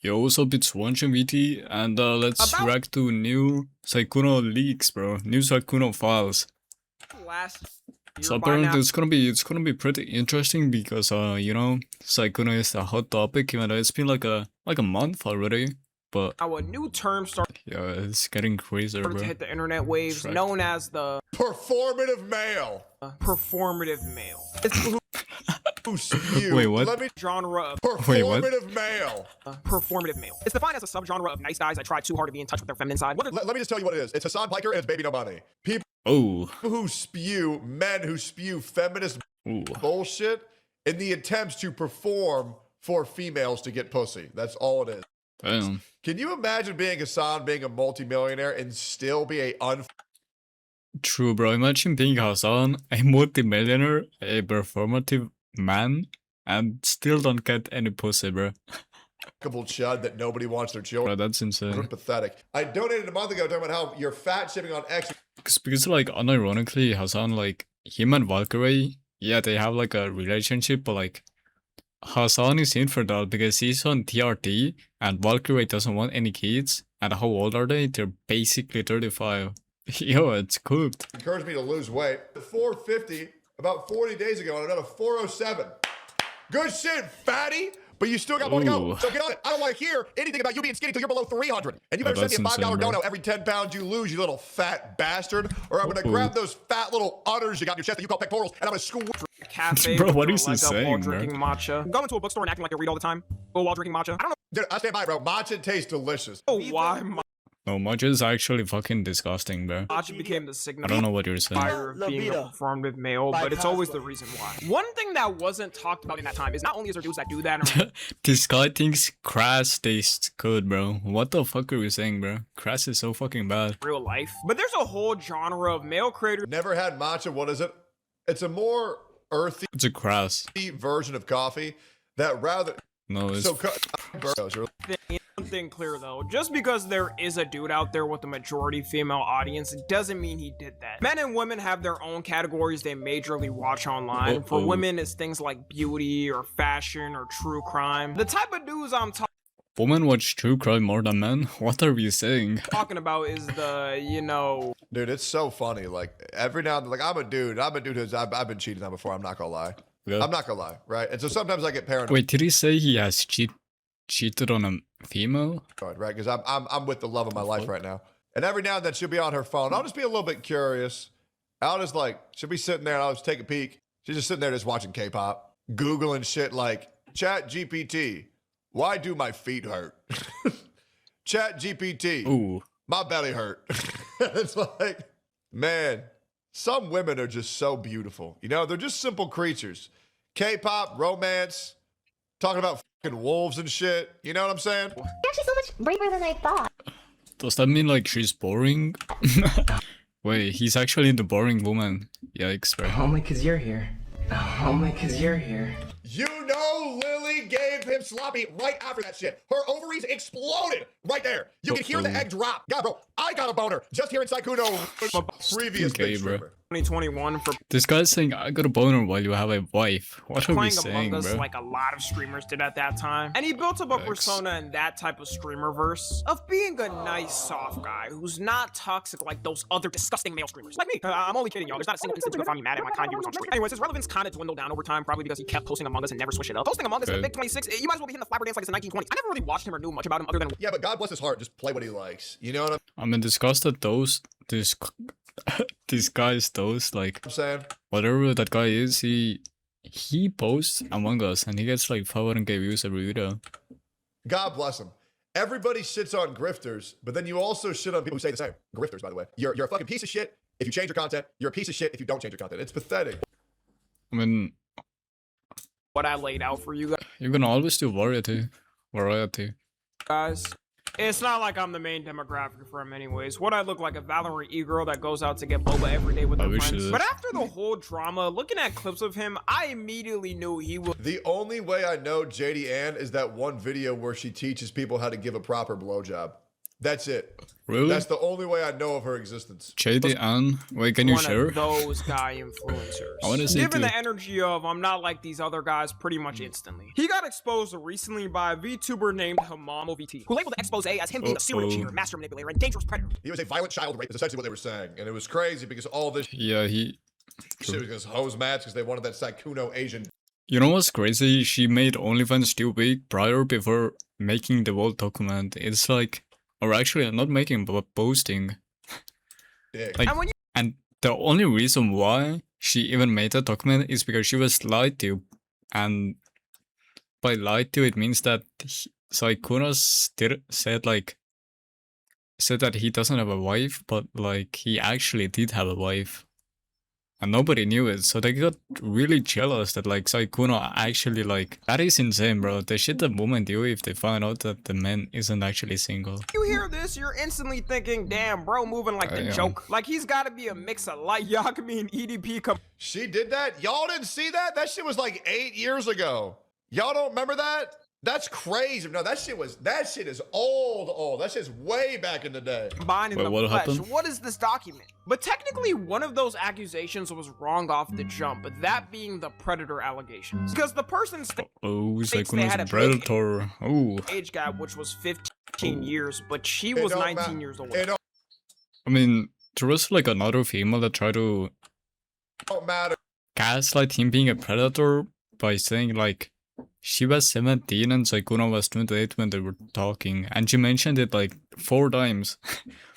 Yo, what's up? It's Wanchin VT, and let's react to new Sykkuno Leaks, bro. New Sykkuno files. So apparently it's gonna be pretty interesting because you know, Sykkuno is a hot topic, even though it's been like a month already. But our new term started. Yeah, it's getting crazier, bro. To hit the internet waves, known as the performative male. Performative male. Who spew. Wait, what? Let me genre of performative male. Performative male. It's defined as a subgenre of nice guys that try too hard to be in touch with their feminine side. Let me just tell you what it is. It's Hassan Piker and it's Baby No Money. People who spew, men who spew feminist bullshit in the attempts to perform for females to get pussy. That's all it is. Damn. Can you imagine being Hassan, being a multimillionaire, and still be a True, bro. Imagine being Hassan, a multi-millionaire, a performative man, and still don't get any pussy, bro. chud that nobody wants their children. Bro, that's insane. Pathetic. I donated a month ago talking about how you're fat shipping on X. Because like, unironically, Hassan, like, him and Valkyrie, yeah, they have like a relationship, but like, Hassan is infertile because he's on TRT, and Valkyrie doesn't want any kids. And how old are they? They're basically 35. Yo, it's cooked. Encouraged me to lose weight. 450 about 40 days ago, and I'm at a 407. Good shit, fatty. But you still got more to go. So get on it. I don't want to hear anything about you being skinny till you're below 300. And you better send me a $5 dono every 10 pounds you lose, you little fat bastard. Or I'm going to grab those fat little udders you got in your chest that you call pectorals, and I'm going to squirt. Cafe, bro, what is he like saying, while bro? drinking matcha. Going to a bookstore and acting like I read all the time. Or while drinking matcha. I don't know. Dude, I stand by, bro. Matcha tastes delicious. Oh, why? No, matcha is actually fucking disgusting, bro. Matcha became the signal. I don't know what you're saying. Of being a performative male, but it's always the reason why. One thing that wasn't talked about in that time is not only is there dudes that do that. This guy thinks crass tastes good, bro. What the fuck are you saying, bro? Crass is so fucking bad. Real life. But there's a whole genre of male creators. Never had matcha. What is it? It's a more earthy. It's a crass version of coffee that rather. No, it's so. One thing clear though, just because there is a dude out there with a majority female audience doesn't mean he did that. Men and women have their own categories they majorly watch online. For women, it's things like beauty or fashion or true crime. The type of dudes I'm women watch true crime more than men? What are we saying? Talking about is the, you know... Dude, it's so funny. Like, every now and then, like, I'm a dude who's, I've been cheated on before, I'm not gonna lie. Yeah. I'm not gonna lie, right? And so sometimes I get paranoid. Wait, did he say he has cheated on a female? Right, because I'm with the love of my life right now. And every now and then she'll be on her phone. I'll just be a little bit curious. I'll just like, she'll be sitting there and I'll just take a peek. She's just sitting there just watching K-pop, Googling shit like, Chat GPT, why do my feet hurt? Chat GPT, my belly hurt. It's like, man, some women are just so beautiful. You know, they're just simple creatures. K-pop, romance, talking about fucking wolves and shit. You know what I'm saying? You're actually so much braver than I thought. Does that mean like she's boring? Wait, he's actually the boring woman. Yikes, bro. Only cause you're here. Only cause you're here. You know Lily gave him sloppy right after that shit. Her ovaries exploded right there. You can hear the egg drop. God, bro, I got a boner just hearing Sykkuno previous big streamer. 2021 for this guy's saying I got a boner while you have a wife. What are we saying, Among Us, bro? like a lot of streamers did at that time. And he built up a persona in that type of streamer-verse of being a nice, soft guy who's not toxic like those other disgusting male streamers. Like me. I'm only kidding, y'all. There's not a single instance of find me mad at my kind viewers on stream. Anyways, his relevance kind of dwindled down over time, probably because he kept posting Among Us and never switched it up. Posting Among Us in the big 26, you might as well be hitting the flapper dance like it's the 1920s. I never really watched him or knew much about him other than... Yeah, but God bless his heart. Just play what he likes. You know what I'm disgusted these guys, like, I'm saying? Whatever that guy is, he posts Among Us and he gets like 500k views every video. God bless him. Everybody shits on grifters, but then you also shit on people who say the same. Grifters, by the way. You're a fucking piece of shit if you change your content. You're a piece of shit if you don't change your content. It's pathetic. I mean, what I laid out for you guys. You're gonna always do variety. Guys. It's not like I'm the main demographic for him anyways. What I look like a Valorant e-girl that goes out to get boba every day with her friends. But after the whole drama, looking at clips of him, I immediately knew he was... The only way I know JD Ann is that one video where she teaches people how to give a proper blowjob. That's it. Really? That's the only way I know of her existence. Shady Ann? Wait, can you One share? of those guy influencers. I wanna see Given too. the energy of I'm not like these other guys pretty much instantly. He got exposed recently by a VTuber named HamamaVT, who labeled the expose as him being a serial cheater, master manipulator, and dangerous predator. He was a violent child rape, is essentially what they were saying. And it was crazy because all this Yeah, shit was because hose match because they wanted that Sykkuno Asian. You know what's crazy? She made OnlyFans 2 weeks prior before making the whole document. It's like, or actually not making, but posting. Dick. Like, And when you and the only reason why she even made that document is because she was lied to. And by lied to, it means that Sykkuno said that he doesn't have a wife, but like he actually did have a wife. And nobody knew it, so they got really jealous that like Sykkuno actually like, that is insane, bro. The shit that women do if they find out that the man isn't actually single. you hear this, you're instantly thinking, damn, bro, moving like the Yeah. joke. Like he's gotta be a mix of Light Yakumi and EDP. She did that? Y'all didn't see that? That shit was like 8 years ago. Y'all don't remember that? That's crazy. No, that shit is old. That shit's way back in the day. Combined in Wait, the what flesh. happened? What is this document? But technically, one of those accusations was wrong off the jump, but that being the predator allegations. Because the person Oh, States they had Sykkuno's a a big- predator. Oh, age gap, which was 15 years, but she was don't 19 ma- years old. It I mean, there was like another female that tried to don't matter. gaslight him being a predator by saying like she was 17 and Sykkuno was 28 when they were talking, and she mentioned it like 4 times.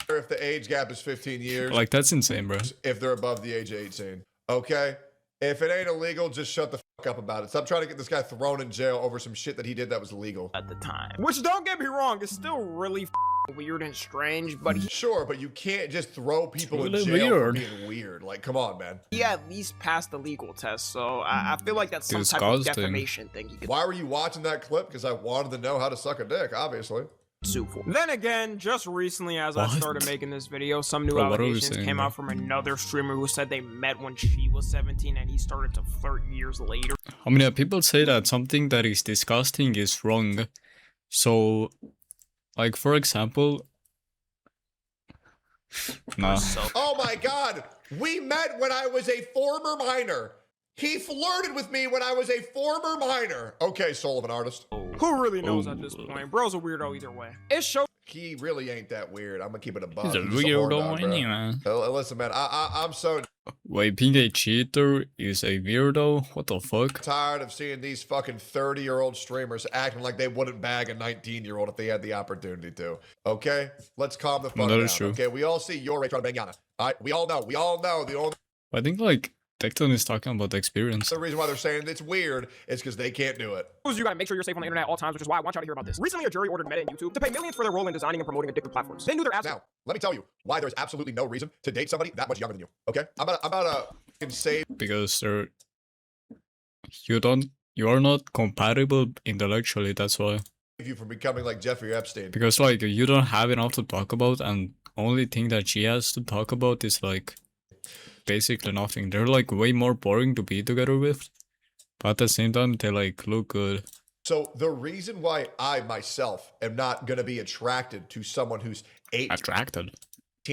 If the age gap is 15 years, Like, that's insane, bro. if they're above the age of 18. Okay? If it ain't illegal, just shut the fuck up about it. Stop trying to get this guy thrown in jail over some shit that he did that was illegal. At the time. Which, don't get me wrong, is still really weird and strange, but Sure, but you can't just throw people in Really jail for weird. being weird. Like, come on, man. he at least passed the legal test, so I feel like that's some type of Disgusting. defamation thing he could Why were you watching that clip? Because I wanted to know how to suck a dick, obviously. sue for. Then again, just recently as I What? started making this video, some new Bro, what are we allegations saying, came bro? out from another streamer who said they met when she was 17 and he started to flirt years later. I mean, people say that something that is disgusting is wrong. So, like, for example... Nah. So Oh my God! We met when I was a former minor. He flirted with me when I was a former minor. Okay, soul of an artist. who really knows at this point? Bro's a weirdo either way. It shows He really ain't that weird. I'm gonna keep it a buck. He's a He's just horn weirdo dog, bro. anyway. Listen, man, I'm so Wait, being a cheater is a weirdo? What the fuck? tired of seeing these fucking 30-year-old streamers acting like they wouldn't bag a 19-year-old if they had the opportunity to. Okay? Let's calm the fuck that down. is true. Okay, we all see your trying to bang Yana. All right? We all know. The only I think, like, Tecton is talking about the experience. reason why they're saying it's weird is because they can't do it. you gotta make sure you're safe on the internet at all times, which is why I want y'all to hear about this. Recently, a jury ordered Meta and YouTube to pay millions for their role in designing and promoting addictive platforms. They knew their ads. Now, let me tell you why there's absolutely no reason to date somebody that much younger than you. Okay? I'm about to save Because they're... You are not compatible intellectually, that's why. you from becoming like Jeffrey Epstein. Because, like, you don't have enough to talk about, and only thing that she has to talk about is, like, basically nothing. They're, like, way more boring to be together with, but at the same time, they, like, look good. So the reason why I myself am not going to be attracted to someone who's 18 Attracted.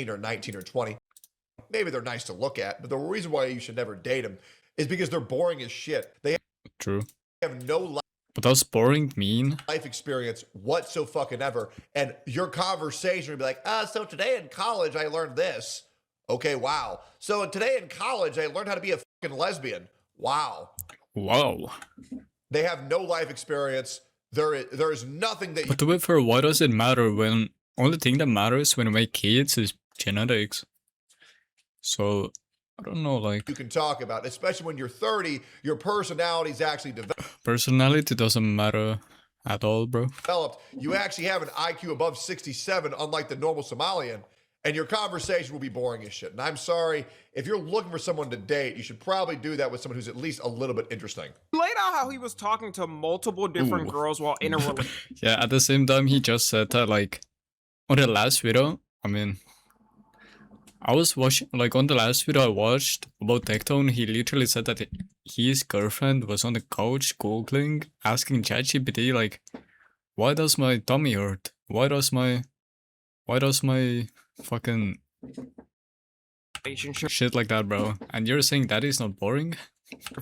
or 19 or 20, maybe they're nice to look at, but the reason why you should never date them is because they're boring as shit. They True. have no But does boring mean? life experience whatsoever, and your conversation would be like, so today in college I learned this. Okay, wow. So today in college I learned how to be a fucking lesbian. Wow. Wow. They have no life experience. There is nothing that you But to be fair, why does it matter when only thing that matters when you make kids is genetics? So, I don't know, like, can talk about, especially when you're 30, your personality's actually personality doesn't matter at all, bro. developed. You actually have an IQ above 67, unlike the normal Somalian, and your conversation will be boring as shit. And I'm sorry, if you're looking for someone to date, you should probably do that with someone who's at least a little bit interesting. He laid out how he was talking to multiple different Ooh. girls while in a relationship. Yeah, at the same time, he just said that, like, on the last video, I mean, I was watching, like, on the last video I watched about Tectone, he literally said that his girlfriend was on the couch googling, asking ChatGPT, like, why does my tummy hurt? Why does my Why does my fucking relationship shit like that, bro? And you're saying that is not boring?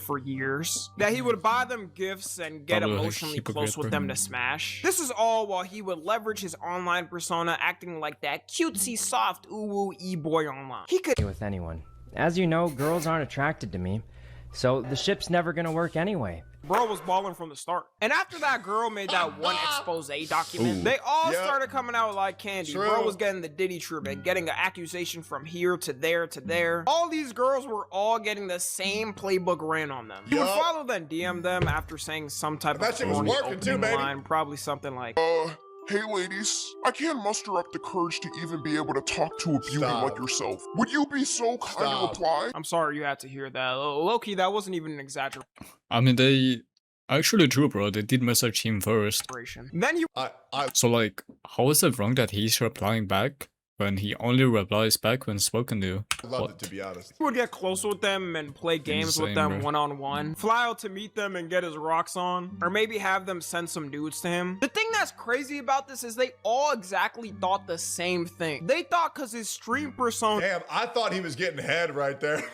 for years. That he would buy them gifts and get Probably a emotionally hypocrite, close with bro. them to smash. This is all while he would leverage his online persona, acting like that cutesy, soft, ooh-woo e-boy online. He could With anyone. As you know, girls aren't attracted to me, so the ship's never gonna work anyway. Bro was balling from the start. And after that girl made that one expose document, Ooh. they all Yep. started coming out like candy. True. Bro was getting the Diddy treatment, getting an accusation from here to there to there. All these girls were all getting the same playbook ran on them. He would Yup. follow them, DM them after saying some type That of shit was corny working too, opening baby. line, probably something like, Hey ladies, I can't muster up the courage to even be able to talk to a beauty Stop. like yourself. Would you be so kind to Stop. reply? I'm sorry you had to hear that. Low-key, that wasn't even an exaggeration. I mean, they actually true, bro. They did message him first. Then he I So like, how is it wrong that he's replying back when he only replies back when spoken to? loved What? it, to be honest. would get close with them and play games with Insane, them bro. one-on-one, fly out to meet them and get his rocks on, or maybe have them send some dudes to him. The thing that's crazy about this is they all exactly thought the same thing. They thought because his stream persona Damn, I thought he was getting head right there.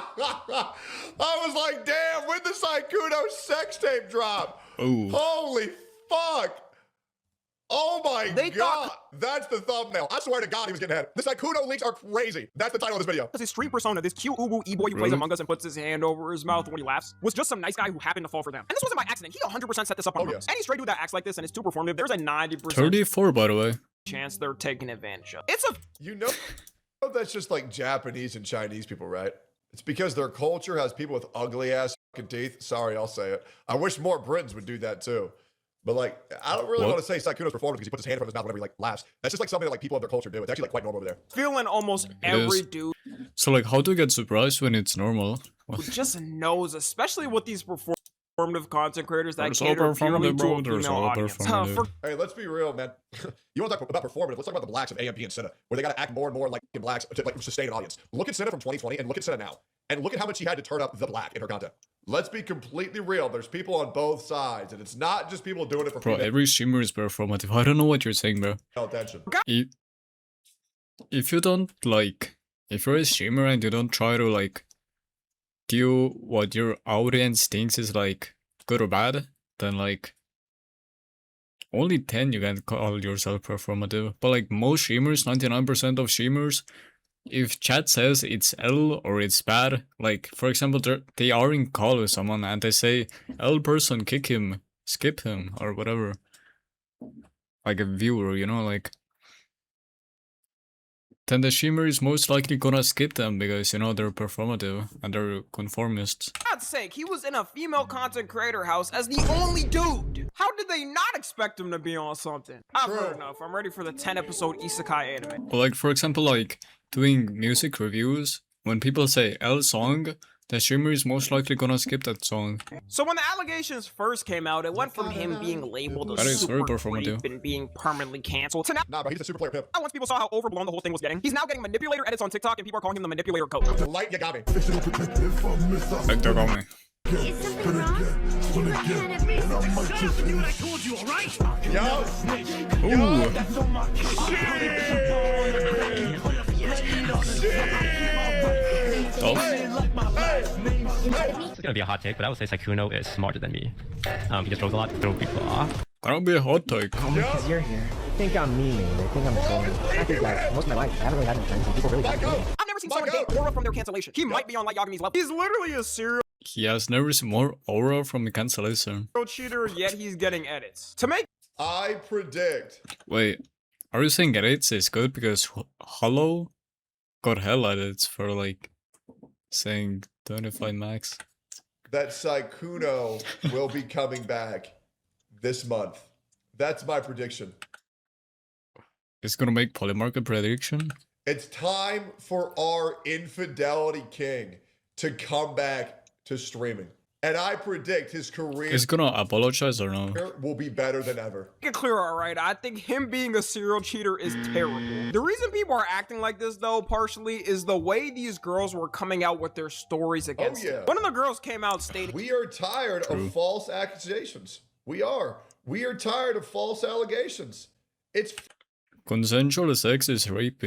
I was like, damn, when the Sykkuno sex tape drop? Oh, Holy fuck. Oh my They god. thought- That's the thumbnail. I swear to God he was getting head. The Sykkuno leaks are crazy. That's the title of this video. his stream persona, this cute uwu e-boy who plays Really? Among Us and puts his hand over his mouth when he laughs, was just some nice guy who happened to fall for them. And this wasn't by accident. He 100% set this up on Oh, purpose. yeah. Any straight dude that acts like this and is too performative, there's a 90% 34 by the way. chance they're taking advantage of. It's a You know that's just like Japanese and Chinese people, right? It's because their culture has people with ugly ass fucking teeth. Sorry, I'll say it. I wish more Britons would do that too. But like, I don't really What? want to say Sykkuno's performance because he puts his hand in front of his mouth whenever he like laughs. That's just like something that like people of their culture do. It's actually like quite normal over there. feeling almost is. every dude So like, how do you get surprised when it's normal? who just knows, especially with these performative content creators that They're so cater purely performative, to bro. a They're female so audience. performative. For Hey, let's be real, man. You want to talk about performative? Let's talk about the blacks of AMP and Senna, where they got to act more and more like blacks to like sustain an audience. Look at Senna from 2020 and look at Senna now. And look at how much she had to turn up the black in her content. Let's be completely real. There's people on both sides, and it's not just people doing it for Bro, female every streamer is performative. I don't know what you're saying, bro. attention. If you don't like, if you're a streamer and you don't try to like do what your audience thinks is like good or bad, then like only 10 you can call yourself performative. But like most streamers, 99% of streamers, if chat says it's L or it's bad, like for example, they are in call with someone and they say L person, kick him, skip him, or whatever. Like a viewer, you know, like. Then the streamer is most likely gonna skip them because, you know, they're performative and they're conformists. God's sake, he was in a female content creator house as the only dude. How did they not expect him to be on something? I've True. heard enough. I'm ready for the 10-episode isekai anime. But like, for example, like doing music reviews, when people say L song, the streamer is most likely gonna skip that song. So when the allegations first came out, it went from him being labeled a That is very super performative. creep and being permanently canceled to now Nah, bro, he's a super player pimp. once people saw how overblown the whole thing was getting, he's now getting manipulator edits on TikTok and people are calling him the manipulator coach. Light, you got me. Like, they're on me. Is something wrong? You were ahead of me. Yo, Ooh. Oh. It's gonna be a hot take, but I would say Sykkuno is smarter than me. He just throws a lot to throw people off. Gonna be a hot take. Only because you're here. They think I'm memeing. They think I'm trolling. I think that most of my life, I haven't really had any friends, and people really don't know me. I've never seen My someone God. gain aura from their cancellation. He might be on Light Yagami's level. He's literally a serial He has never seen more aura from the cancellation. cheater, yet he's getting edits. To make I predict. Wait, are you saying edits is good because Hollow got hell edits for like saying 25 max? That Sykkuno will be coming back this month. That's my prediction. It's gonna make Polymark a prediction? It's time for our infidelity king to come back to streaming. And I predict his career Is gonna apologize or no? will be better than ever. it clear, alright, I think him being a serial cheater is terrible. The reason people are acting like this, though, partially, is the way these girls were coming out with their stories against yeah. him. One of the girls came out stating, We are tired of false accusations. We are. We are tired of false allegations. It's Consensual sex is rape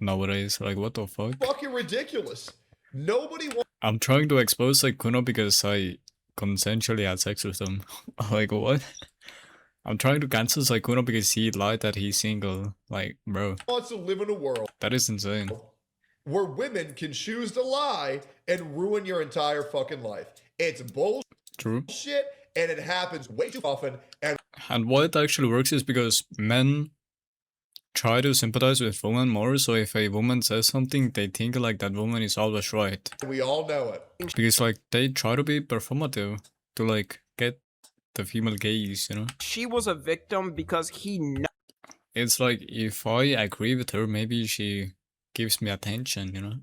nowadays. Like, what the fuck? Fucking ridiculous. Nobody wants I'm trying to expose Sykkuno because I consensually had sex with him. Like, what? I'm trying to cancel Sykkuno because he lied that he's single. Like, bro, to live in a world that is insane. where women can choose to lie and ruin your entire fucking life. It's bullshit, True. and it happens way too often. And why it actually works is because men try to sympathize with women more, so if a woman says something, they think like that woman is always right. we all know it. Because like they try to be performative to like get the female gaze, you know? She was a victim because he It's like if I agree with her, maybe she gives me attention, you know?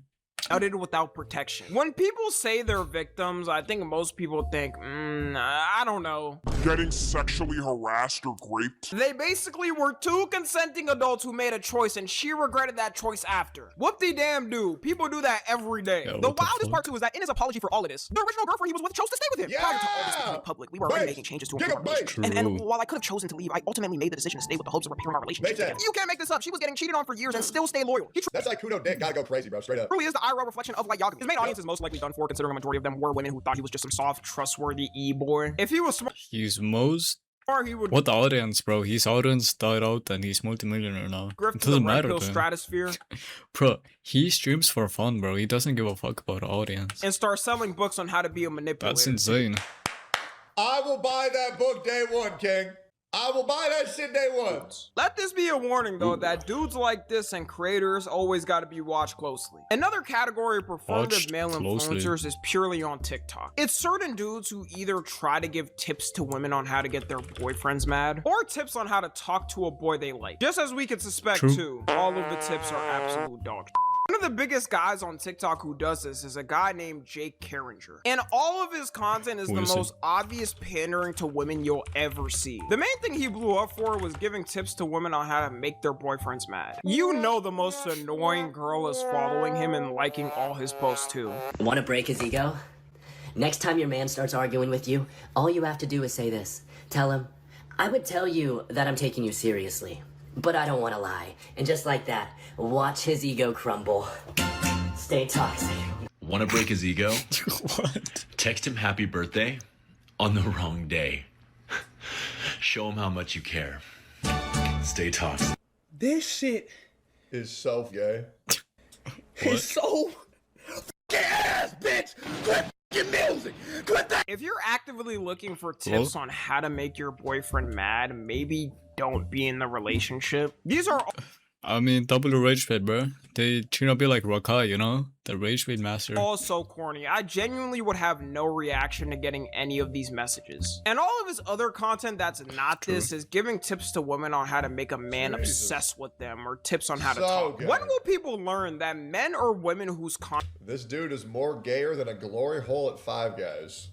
nutted without protection. When people say they're victims, I think most people think, I don't know. Getting sexually harassed or raped? They basically were two consenting adults who made a choice and she regretted that choice after. Whoop-de-damn do. People do that every day. Yeah, The what the wildest fuck? part too is that in his apology for all of this, the original girlfriend he was with chose to stay with him. Prior to all this becoming public, we were already Base. making changes to Give improve our a base. relationship. And True. while I could have chosen to leave, I ultimately made the decision to stay with the hopes of repairing our relationship. Base that. together. You can't make this up. She was getting cheated on for years and still stayed loyal. He That's like Kuno Dick. Gotta go crazy, bro. Straight up. truly is the IRL reflection of like Yagami. His main audience is most likely done for, considering a majority of them were women who thought he was just some soft, trustworthy e-boy. If he was smart, He's most... he would What audience, bro? His audience died out and he's multimillionaire now. grift It to the doesn't red matter pill to him. stratosphere Bro, he streams for fun, bro. He doesn't give a fuck about the audience. and start selling books on how to be a manipulator. That's insane. I will buy that book day one, King. I will buy that shit day one. Let this be a warning though that dudes like this and creators always got to be watched closely. Another category of performative Watched male closely. influencers is purely on TikTok. It's certain dudes who either try to give tips to women on how to get their boyfriends mad or tips on how to talk to a boy they like. Just as we could suspect True. too, all of the tips are absolute dog shit. One of the biggest guys on TikTok who does this is a guy named Jake Carringer. And all of his content is Who the is it? most obvious pandering to women you'll ever see. The main thing he blew up for was giving tips to women on how to make their boyfriends mad. You know the most annoying girl is following him and liking all his posts too. Want to break his ego? Next time your man starts arguing with you, all you have to do is say this. Tell him, I would tell you that I'm taking you seriously, but I don't want to lie. And just like that, watch his ego crumble. Stay toxic. Want to break his ego? What? Text him happy birthday on the wrong day. Show him how much you care. Stay toxic. This shit Is so gay. is so ass, bitch. Quit your music. Quit that. If you're actively looking for tips on how to make your boyfriend mad, maybe don't be in the relationship. These are I mean, double rage bait, bro. They should not be like Rakai, you know? The rage bait master. all so corny. I genuinely would have no reaction to getting any of these messages. And all of his other content that's not this is giving tips to women on how to make a man obsessed with them or tips on how to So talk. gay. When will people learn that men or women whose This dude is more gayer than a glory hole at Five Guys.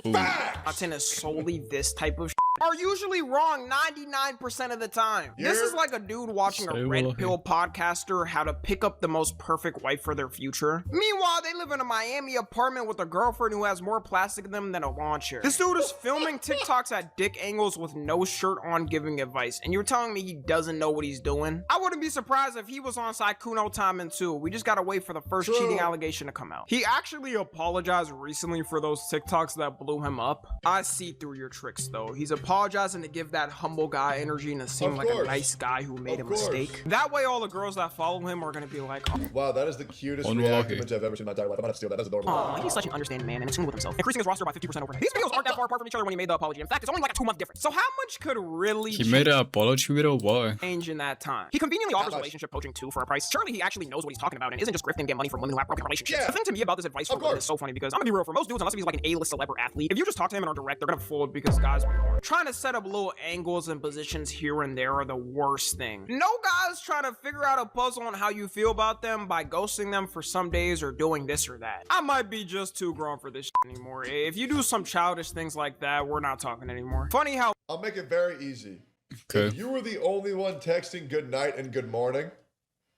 Ooh. content is solely this type of are usually wrong 99% of the time. This is like a dude watching a Say red well, pill podcaster how to pick up the most perfect wife for their future. Meanwhile, they live in a Miami apartment with a girlfriend who has more plastic in them than a lawn chair. This dude is filming TikToks at dick angles with no shirt on giving advice, and you're telling me he doesn't know what he's doing? I wouldn't be surprised if he was on Sykkuno timing too. We just gotta wait for the first cheating allegation to come out. He actually apologized recently for those TikToks that blew him up. I see through your tricks though. He's apologizing to give that humble guy energy and to seem Of like a course. nice guy who made a Of course. mistake. That way all the girls that follow him are gonna be like, oh, Wow, that is the cutest Unlucky. reaction image I've ever seen in my entire life. I'm gonna have to steal that. That's adorable. oh, he's such an understanding man and in tune with himself. Increasing his roster by 50% overnight. These videos aren't that far apart from each other when he made the apology. In fact, it's only like a 2-month difference. So how much could really He made an apology video? Why? change in that time? He conveniently offers much. relationship coaching too for a price. Surely he actually knows what he's talking about and isn't just grifting and get money from women who have broken relationships. Yeah. The thing to me about this advice Of from women course. is so funny because I'm gonna be real, for most dudes, unless he's like an A-list celeb or athlete, if you just talk to him and are direct, they're gonna fold because guys are trying to set up little angles and positions here and there are the worst thing. No guy's trying to figure out a puzzle on how you feel about them by ghosting them for some days or doing this or that. I might be just too grown for this shit anymore. If you do some childish things like that, we're not talking anymore. Funny how I'll make it very easy. Okay. If you were the only one texting good night and good morning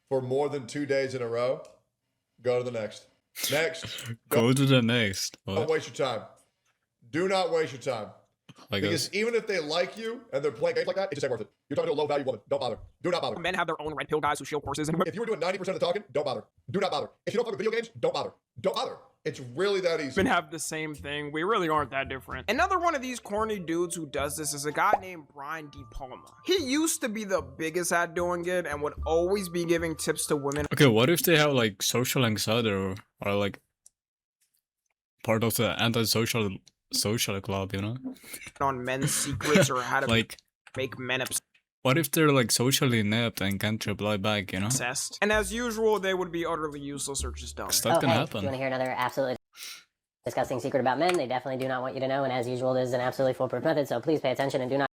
for more than 2 days in a row, go to the next. Next. Go to the next. Don't What? waste your time. Do not waste your time. I guess. Because even if they like you and they're playing games like that, it just ain't worth it. You're talking to a low value woman. Don't bother. Do not bother. Men have their own red pill guys who shield horses and If you were doing 90% of the talking, don't bother. Do not bother. If you don't fuck with video games, don't bother. Don't bother. It's really that easy. women have the same thing. We really aren't that different. Another one of these corny dudes who does this is a guy named Brian De Palma. He used to be the biggest at doing it and would always be giving tips to women Okay, what if they have like social anxiety or like part of the anti-social social club, you know? on men's secrets or how to Like, make men what if they're like socially inept and can't reply back, you know? obsessed. And as usual, they would be utterly useless or just dumb. Stuff can Do you happen. want to hear another absolutely disgusting secret about men? They definitely do not want you to know, and as usual, this is an absolutely foolproof method, so please pay attention and do not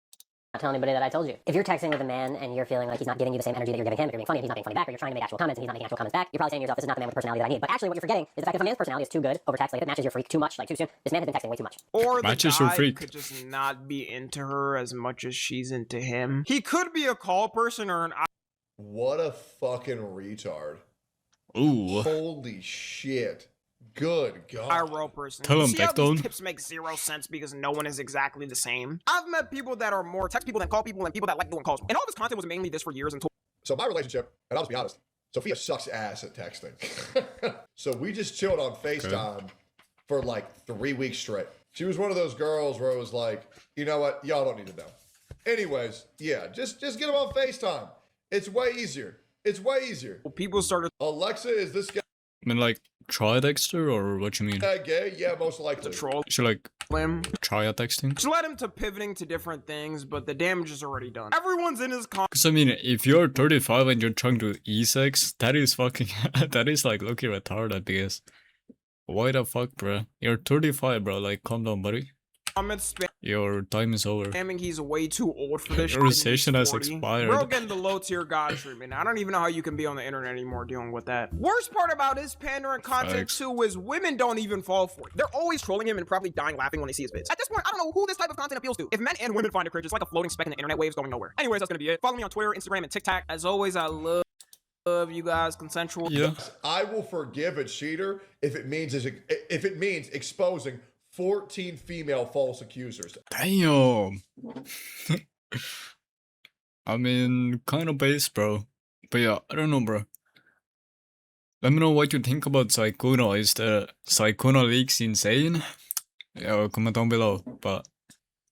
tell anybody that I told you. If you're texting with a man and you're feeling like he's not giving you the same energy that you're giving him, if you're being funny, if he's not being funny back, or you're trying to make actual comments and he's not making actual comments back, you're probably saying to yourself, this is not the man with the personality that I need. But actually what you're forgetting is the fact that if a man's personality is too good over text, like if it matches your freak too much, like too soon, this man has been texting way too much. Or the Matches your guy freak. could just not be into her as much as she's into him. He could be a call person or an What a fucking retard. Ooh. Holy shit. Good God. IRL person. Tell You him, see how Beckton. these tips make zero sense because no one is exactly the same? I've met people that are more text people than call people and people that like doing calls. And all this content was mainly this for years until So my relationship, and I'll just be honest, Sophia sucks ass at texting. So we just chilled on FaceTime for like 3 weeks straight. She was one of those girls where it was like, you know what, y'all don't need to know. Anyways, yeah, just get them on FaceTime. It's way easier. It's way easier. people started Alexa, is this guy I mean, like, try texter or what you mean? gay? Yeah, most likely. to troll Should like him. try a texting? Which led him to pivoting to different things, but the damage is already done. Everyone's in his Because I mean, if you're 35 and you're trying to e-sex, that is fucking, that is like looking retarded because why the fuck, bro? You're 35, bro. Like, calm down, buddy. comments Your time is over. spamming he's way too old for this. Your shit and he's recession has 40. expired. We're all getting the low tier god treatment. I don't even know how you can be on the internet anymore dealing with that. Worst part about his pandering content Facts. too is women don't even fall for it. They're always trolling him and probably dying laughing when they see his vids. At this point, I don't know who this type of content appeals to. If men and women find it cringe, it's like a floating speck in the internet waves going nowhere. Anyways, that's gonna be it. Follow me on Twitter, Instagram, and TikTok. As always, I love you guys. Consensual. Yeah. I will forgive a cheater if it means exposing 14 female false accusers. Damn. I mean, kind of base, bro. But yeah, I don't know, bro. Let me know what you think about Sykkuno. Is the Sykkuno Leaks insane? Yeah, comment down below. But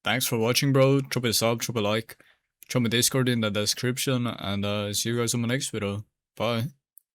thanks for watching, bro. Drop a sub, drop a like. Drop my Discord in the description. And see you guys on my next video. Bye.